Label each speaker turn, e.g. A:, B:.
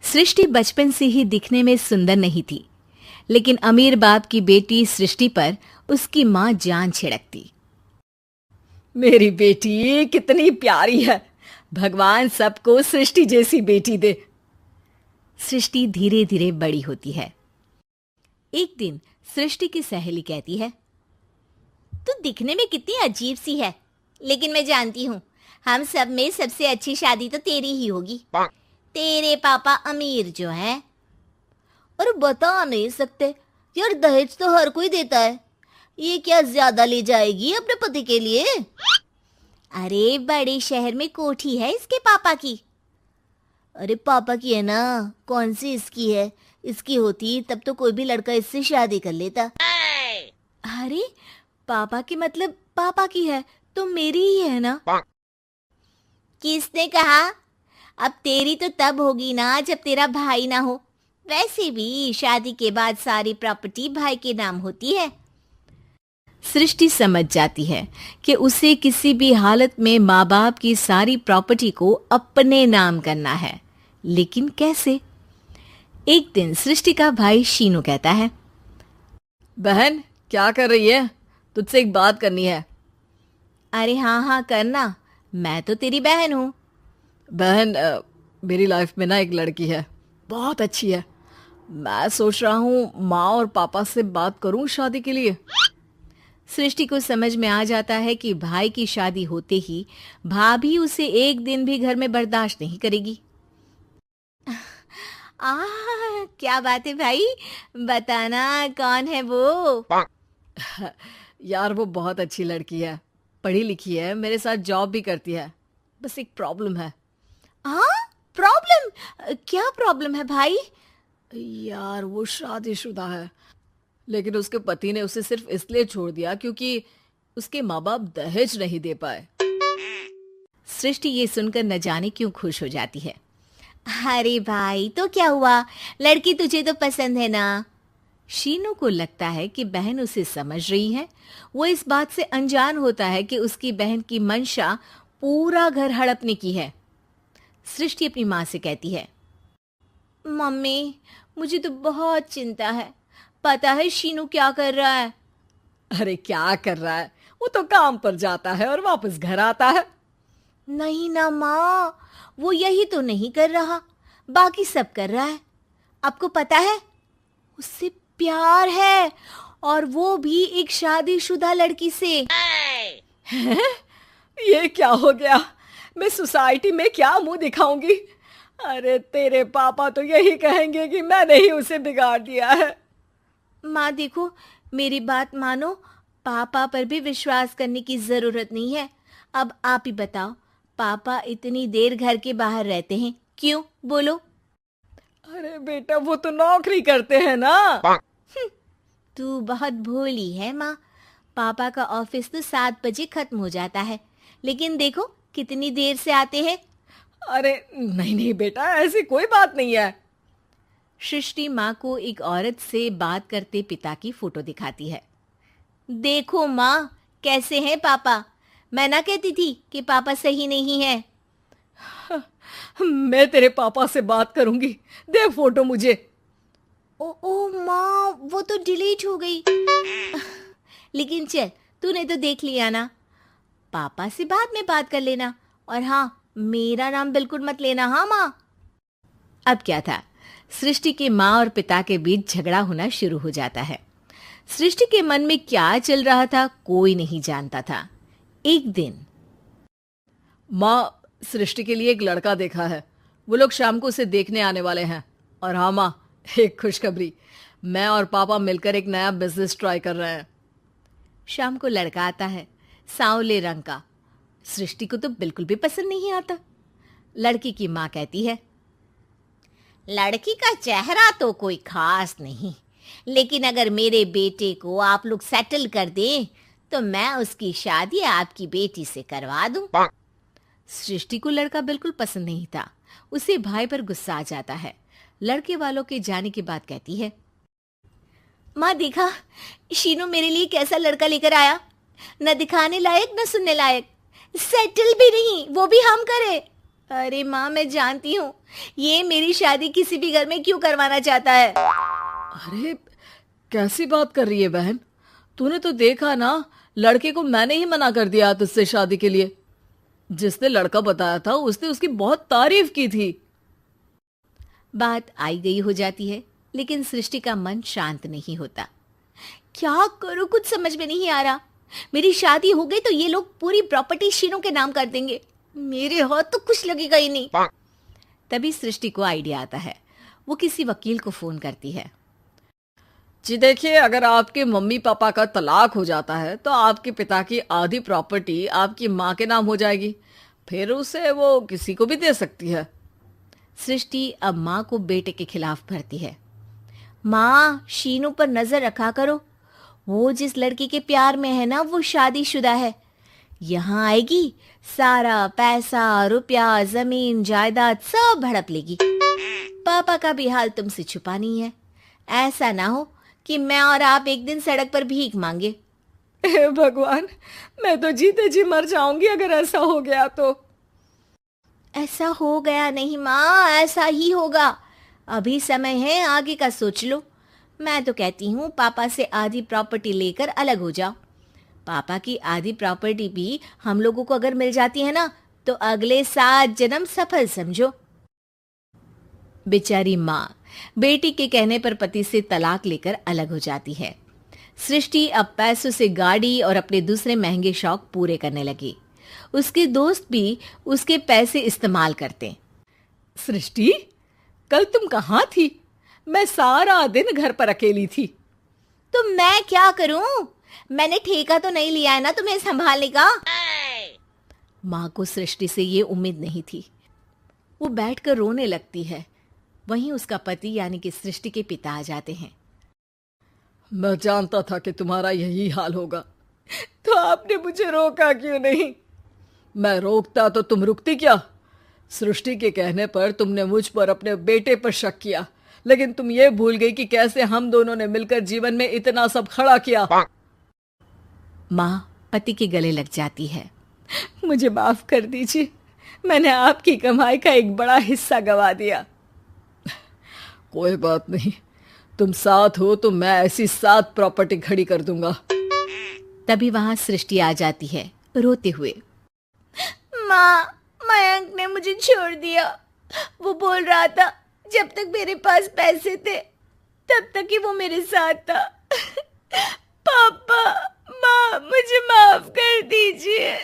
A: सृष्टि बचपन से ही दिखने में सुंदर नहीं थी, लेकिन अमीर बाप की बेटी सृष्टि पर उसकी माँ जान छिड़कती।
B: मेरी बेटी कितनी प्यारी है, भगवान सबको सृष्टि जैसी बेटी दे।
A: सृष्टि धीरे धीरे बड़ी होती है। एक दिन सृष्टि की सहेली कहती है,
C: तू दिखने में कितनी अजीब सी है, लेकिन मैं जानती हूँ हम सब में सबसे अच्छी शादी तो तेरी ही होगी। तेरे पापा अमीर जो हैं। और बता नहीं सकते यार, दहेज तो हर कोई देता है, ये क्या ज्यादा ले जाएगी अपने पति के लिए? अरे बड़े शहर में कोठी है इसके पापा की। अरे पापा की है ना, कौन सी इसकी है? इसकी होती तब तो कोई भी लड़का इससे शादी कर लेता।
A: अरे पापा की मतलब पापा की है तो मेरी ही है ना?
C: किसने कहा? अब तेरी तो तब होगी ना जब तेरा भाई ना हो। वैसे भी शादी के बाद सारी प्रॉपर्टी भाई के नाम होती है।
A: सृष्टि समझ जाती है कि उसे किसी भी हालत में माँ बाप की सारी प्रॉपर्टी को अपने नाम करना है, लेकिन कैसे? एक दिन सृष्टि का भाई शीनू कहता है,
B: बहन क्या कर रही है? तुझसे एक बात करनी है।
A: अरे हाँ हाँ करना, मैं तो तेरी बहन हूँ।
B: बहन मेरी लाइफ में ना एक लड़की है, बहुत अच्छी है। मैं सोच रहा हूँ माँ और पापा से बात करूँ शादी के लिए।
A: सृष्टि को समझ में आ जाता है कि भाई की शादी होते ही भाभी उसे एक दिन भी घर में बर्दाश्त नहीं करेगी। क्या बात है भाई, बताना कौन है वो?
B: यार वो बहुत अच्छी लड़की है, पढ़ी लिखी है, मेरे साथ जॉब भी करती है। बस एक प्रॉब्लम है।
A: प्रॉब्लम? क्या प्रॉब्लम है भाई?
B: यार वो शादीशुदा है, लेकिन उसके पति ने उसे सिर्फ इसलिए छोड़ दिया क्योंकि उसके माँ बाप दहेज नहीं दे पाए।
A: सृष्टि ये सुनकर न जाने क्यों खुश हो जाती है। अरे भाई तो क्या हुआ, लड़की तुझे तो पसंद है ना? शीनू को लगता है कि बहन उसे समझ रही है। वो इस बात से अनजान होता है कि उसकी बहन की मंशा पूरा घर हड़पने की है। सृष्टि अपनी माँ से कहती है, मम्मी मुझे तो बहुत चिंता है, पता है शीनू क्या कर रहा है?
B: अरे क्या कर रहा है, वो तो काम पर जाता है और वापस घर आता है।
A: नहीं ना माँ, वो यही तो नहीं कर रहा, बाकी सब कर रहा है। आपको पता है उससे प्यार है, और वो भी एक शादीशुदा लड़की से।
B: ये क्या हो गया, मैं सोसाइटी में क्या मुंह दिखाऊंगी? अरे तेरे पापा तो यही कहेंगे कि मैंने ही उसे बिगाड़ दिया है।
A: माँ देखो, मेरी बात मानो, पापा पर भी विश्वास करने की जरूरत नहीं है। अब आप ही बताओ, पापा इतनी देर घर के बाहर रहते हैं क्यों, बोलो?
B: अरे बेटा वो तो नौकरी करते हैं ना।
A: तू बहुत भोली है माँ, पापा का ऑफिस तो 7 बजे खत्म हो जाता है, लेकिन देखो कितनी देर से आते हैं।
B: अरे नहीं नहीं बेटा, ऐसी कोई बात नहीं है।
A: सृष्टि माँ को एक औरत से बात करते पिता की फोटो दिखाती है। देखो माँ कैसे हैं पापा, मैं ना कहती थी कि पापा सही नहीं है।
B: मैं तेरे पापा से बात करूंगी, दे फोटो मुझे।
A: ओ माँ, वो तो डिलीट हो गई। लेकिन चल, तूने तो देख लिया ना, पापा से बाद में बात कर लेना, और हाँ मेरा नाम बिल्कुल मत लेना। हाँ माँ। अब क्या था, सृष्टि के माँ और पिता के बीच झगड़ा होना शुरू हो जाता है। सृष्टि के मन में क्या चल रहा था कोई नहीं जानता था। एक दिन,
B: माँ सृष्टि के लिए एक लड़का देखा है, वो लोग शाम को उसे देखने आने वाले हैं। और हाँ माँ, एक खुशखबरी, मैं और पापा मिलकर एक नया बिजनेस ट्राई कर रहे हैं।
A: शाम को लड़का आता है, सांवले रंग का। सृष्टि को तो बिल्कुल भी पसंद नहीं आता। लड़की की माँ कहती है,
C: लड़की का चेहरा तो कोई खास नहीं, लेकिन अगर मेरे बेटे को आप लोग सेटल कर दें तो मैं उसकी शादी आपकी बेटी से करवा दूं।
A: सृष्टि को लड़का बिल्कुल पसंद नहीं था। उसे भाई पर गुस्सा आ जाता है। लड़के वालों के जाने के बाद कहती है, माँ देखा शीनू मेरे लिए कैसा लड़का लेकर आया, न दिखाने लायक न सुनने लायक, सेटल भी नहीं, वो भी हम करे।
C: अरे माँ, मैं जानती हूँ ये मेरी शादी किसी भी घर में क्यों करवाना चाहता है।
B: अरे कैसी बात कर रही है बहन? तूने तो देखा ना, लड़के को मैंने ही मना कर दिया तुझसे शादी के लिए। जिसने लड़का बताया था उसने उसकी बहुत तारीफ की थी।
A: बात आई गई हो जाती है, लेकिन सृष्टि का मन शांत नहीं होता। क्या करूं, कुछ समझ में नहीं आ रहा। मेरी शादी हो गई तो ये लोग पूरी प्रॉपर्टी शीनू के नाम कर देंगे, मेरे हाथ तो कुछ लगेगा ही नहीं। तभी सृष्टि को आइडिया आता है। वो किसी वकील को फोन करती है।
B: जी देखिए, अगर आपके मम्मी पापा का तलाक हो जाता है तो आपके पिता की आधी प्रॉपर्टी आपकी माँ के नाम हो जाएगी, फिर उसे वो किसी को भी दे सकती है।
A: सृष्टि अब माँ को बेटे के खिलाफ भरती है। माँ, शीनू पर नजर रखा करो, वो जिस लड़की के प्यार में है ना वो शादीशुदा है। यहाँ आएगी, सारा पैसा रुपया जमीन जायदाद सब हड़प लेगी। पापा का भी हाल तुमसे छुपा नहीं है। ऐसा ना हो कि मैं और आप एक दिन सड़क पर भीख मांगे।
B: हे भगवान, मैं तो जीते जी मर जाऊंगी अगर ऐसा हो गया तो।
A: ऐसा हो गया नहीं माँ, ऐसा ही होगा। अभी समय है, आगे का सोच लो। मैं तो कहती हूँ पापा से आधी प्रॉपर्टी लेकर अलग हो जाओ। पापा की आधी प्रॉपर्टी भी हम लोगों को अगर मिल जाती है ना तो अगले 7 जन्म सफल समझो। बेचारी माँ बेटी के कहने पर पति से तलाक लेकर अलग हो जाती है। सृष्टि अब पैसों से गाड़ी और अपने दूसरे महंगे शौक पूरे करने लगी। उसके दोस्त भी उसके पैसे इस्तेमाल करते।
B: सृष्टि, कल तुम कहाँ थी? मैं सारा दिन घर पर अकेली थी।
C: तो मैं क्या करूं? मैंने ठेका तो नहीं लिया है ना तुम्हें संभालने का।
A: माँ को सृष्टि से ये उम्मीद नहीं थी। वो बैठकर रोने लगती है। वहीं उसका पति यानी कि सृष्टि के पिता आ जाते हैं।
B: मैं जानता था कि तुम्हारा यही हाल होगा, तो आपने मुझे रोका क्यों नहीं? मैं रोकता तो तुम रुकती क्या? सृष्टि के कहने पर तुमने मुझ पर अपने बेटे पर शक किया, लेकिन तुम ये भूल गई कि कैसे हम दोनों ने मिलकर जीवन में इतना सब खड़ा किया।
A: माँ पति के गले लग जाती है।
B: मुझे माफ कर दीजिए, मैंने आपकी कमाई का एक बड़ा हिस्सा गवा दिया। कोई बात नहीं, तुम साथ हो तो मैं ऐसी 7 प्रॉपर्टी खड़ी कर दूंगा।
A: तभी वहां सृष्टि आ जाती है रोते हुए।
C: माँ, मयंक ने मुझे छोड़ दिया। वो बोल रहा था जब तक मेरे पास पैसे थे तब तक ही वो मेरे साथ था। पापा, माँ, मुझे माफ कर दीजिए।